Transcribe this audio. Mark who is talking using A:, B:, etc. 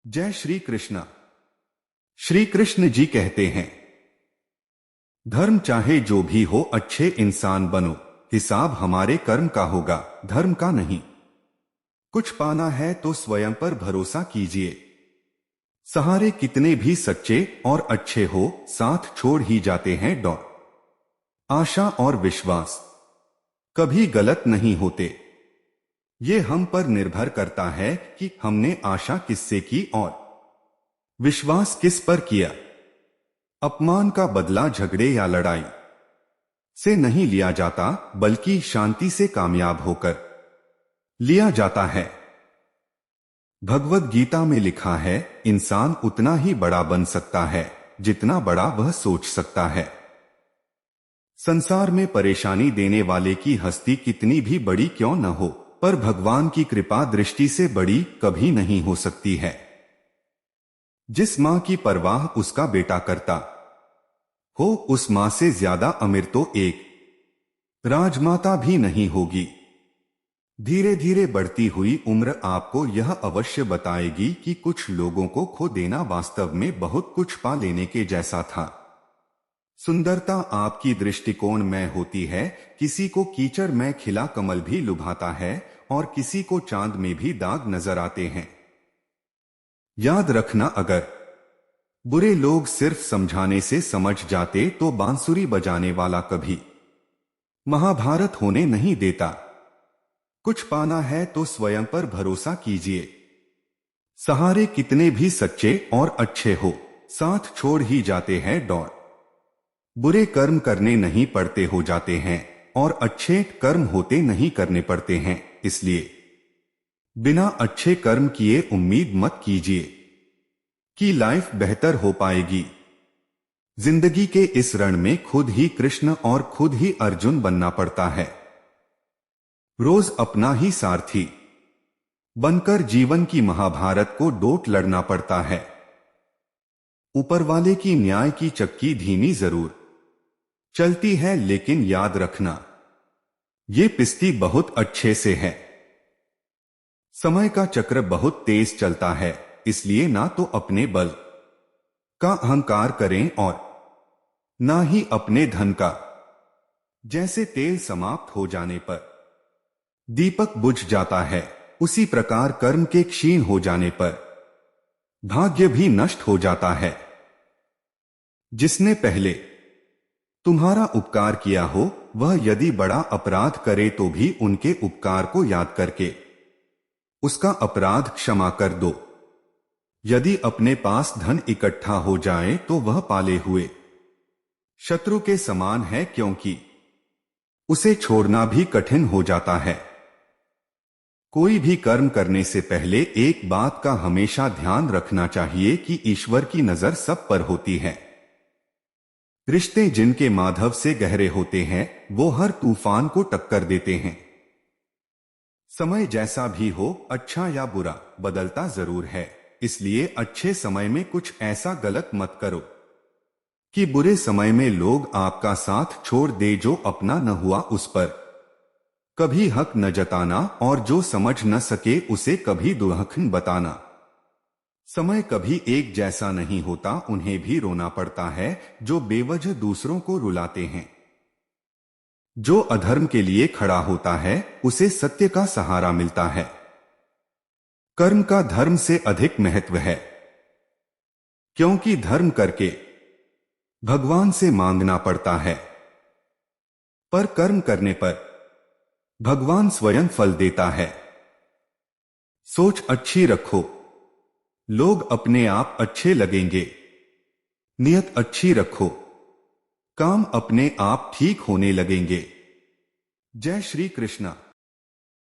A: जय श्री कृष्ण। श्री कृष्ण जी कहते हैं, धर्म चाहे जो भी हो अच्छे इंसान बनो, हिसाब हमारे कर्म का होगा, धर्म का नहीं। कुछ पाना है तो स्वयं पर भरोसा कीजिए। सहारे कितने भी सच्चे और अच्छे हो, साथ छोड़ ही जाते हैं डर। आशा और विश्वास कभी गलत नहीं होते। ये हम पर निर्भर करता है कि हमने आशा किससे की और विश्वास किस पर किया। अपमान का बदला झगड़े या लड़ाई से नहीं लिया जाता, बल्कि शांति से कामयाब होकर लिया जाता है। भगवद गीता में लिखा है, इंसान उतना ही बड़ा बन सकता है जितना बड़ा वह सोच सकता है। संसार में परेशानी देने वाले की हस्ती कितनी भी बड़ी क्यों न हो, पर भगवान की कृपा दृष्टि से बड़ी कभी नहीं हो सकती है। जिस मां की परवाह उसका बेटा करता हो, उस मां से ज्यादा अमीर तो एक राजमाता भी नहीं होगी। धीरे धीरे बढ़ती हुई उम्र आपको यह अवश्य बताएगी कि कुछ लोगों को खो देना वास्तव में बहुत कुछ पा लेने के जैसा था। सुंदरता आपकी दृष्टिकोण में होती है। किसी को कीचड़ में खिला कमल भी लुभाता है और किसी को चांद में भी दाग नजर आते हैं। याद रखना, अगर बुरे लोग सिर्फ समझाने से समझ जाते तो बांसुरी बजाने वाला कभी महाभारत होने नहीं देता। कुछ पाना है तो स्वयं पर भरोसा कीजिए। सहारे कितने भी सच्चे और अच्छे हो, साथ छोड़ ही जाते हैं डर। बुरे कर्म करने नहीं पड़ते हो जाते हैं और अच्छे कर्म होते नहीं करने पड़ते हैं। इसलिए बिना अच्छे कर्म किए उम्मीद मत कीजिए कि लाइफ बेहतर हो पाएगी। जिंदगी के इस रण में खुद ही कृष्ण और खुद ही अर्जुन बनना पड़ता है। रोज अपना ही सारथी बनकर जीवन की महाभारत को डोट लड़ना पड़ता है। ऊपर वाले की न्याय की चक्की धीमी जरूर चलती है, लेकिन याद रखना, ये पिस्ती बहुत अच्छे से है। समय का चक्र बहुत तेज चलता है, इसलिए ना तो अपने बल का अहंकार करें और ना ही अपने धन का। जैसे तेल समाप्त हो जाने पर दीपक बुझ जाता है, उसी प्रकार कर्म के क्षीण हो जाने पर भाग्य भी नष्ट हो जाता है। जिसने पहले तुम्हारा उपकार किया हो, वह यदि बड़ा अपराध करे तो भी उनके उपकार को याद करके उसका अपराध क्षमा कर दो। यदि अपने पास धन इकट्ठा हो जाए तो वह पाले हुए शत्रु के समान है, क्योंकि उसे छोड़ना भी कठिन हो जाता है। कोई भी कर्म करने से पहले एक बात का हमेशा ध्यान रखना चाहिए कि ईश्वर की नजर सब पर होती है। रिश्ते जिनके माधव से गहरे होते हैं, वो हर तूफान को टक्कर देते हैं। समय जैसा भी हो, अच्छा या बुरा, बदलता जरूर है। इसलिए अच्छे समय में कुछ ऐसा गलत मत करो कि बुरे समय में लोग आपका साथ छोड़ दे। जो अपना न हुआ उस पर कभी हक न जताना, और जो समझ न सके उसे कभी दुहखन बताना। समय कभी एक जैसा नहीं होता, उन्हें भी रोना पड़ता है जो बेवजह दूसरों को रुलाते हैं। जो अधर्म के लिए खड़ा होता है उसे सत्य का सहारा मिलता है। कर्म का धर्म से अधिक महत्व है, क्योंकि धर्म करके भगवान से मांगना पड़ता है, पर कर्म करने पर भगवान स्वयं फल देता है। सोच अच्छी रखो, लोग अपने आप अच्छे लगेंगे। नियत अच्छी रखो, काम अपने आप ठीक होने लगेंगे। जय श्री कृष्ण।